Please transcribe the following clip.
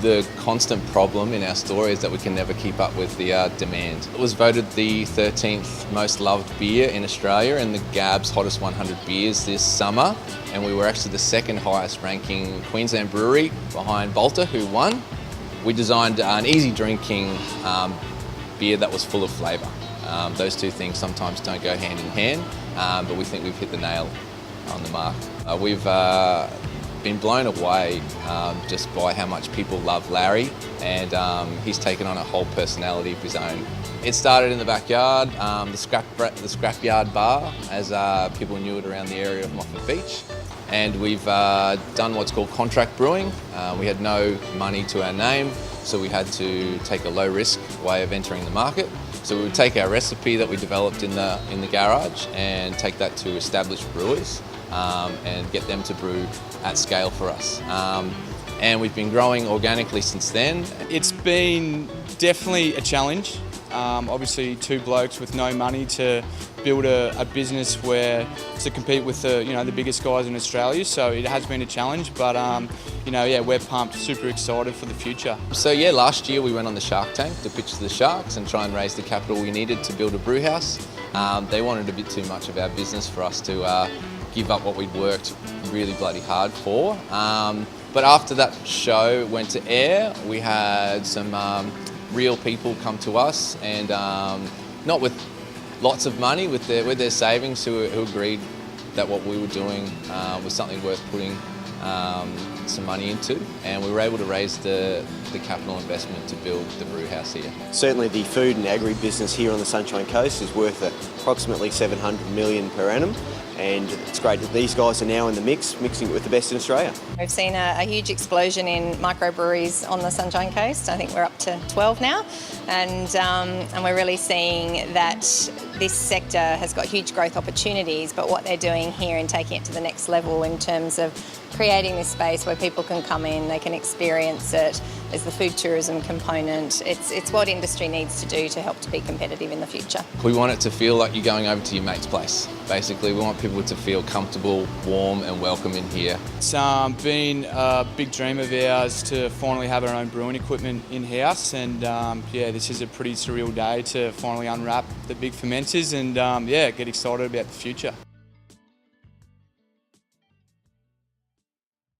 The constant problem in our store is that we can never keep up with the demand. It was voted the 13th most loved beer in Australia and the Gab's Hottest 100 Beers this summer, and we were actually the second highest ranking Queensland brewery behind Bolter, who won. We designed an easy drinking beer that was full of flavour. Those two things sometimes don't go hand in hand, but we think we've hit the nail on the mark. We've been blown away just by how much people love Larry, and he's taken on a whole personality of his own. It started in the backyard, the scrapyard bar, as people knew it around the area of Moffat Beach. And we've done what's called contract brewing. We had no money to our name, so we had to take a low-risk way of entering the market. So we would take our recipe that we developed in the garage and take that to established brewers and get them to brew at scale for us. And we've been growing organically since then. It's been definitely a challenge. Obviously, two blokes with no money to build a business where to compete with the biggest guys in Australia. So it has been a challenge, but we're pumped, super excited for the future. So yeah, last year we went on the Shark Tank to pitch to the Sharks and try and raise the capital we needed to build a brew house. They wanted a bit too much of our business for us to give up what we'd worked really bloody hard for. But after that show went to air, we had some real people come to us, and not with lots of money, with their savings, who agreed that what we were doing was something worth putting some money into, and we were able to raise the capital investment to build the brew house here. Certainly the food and agribusiness here on the Sunshine Coast is worth approximately $700 million per annum, and it's great that these guys are now in the mixing it with the best in Australia. We've seen a huge explosion in microbreweries on the Sunshine Coast. I think we're up to 12 now, and we're really seeing that this sector has got huge growth opportunities, but what they're doing here and taking it to the next level in terms of creating this space where people can come in, they can experience it. There's the food tourism component. It's what industry needs to do to help to be competitive in the future. We want it to feel like you're going over to your mate's place. Basically, we want people to feel comfortable, warm and welcome in here. It's been a big dream of ours to finally have our own brewing equipment in-house, and this is a pretty surreal day to finally unwrap the big fermenters and get excited about the future.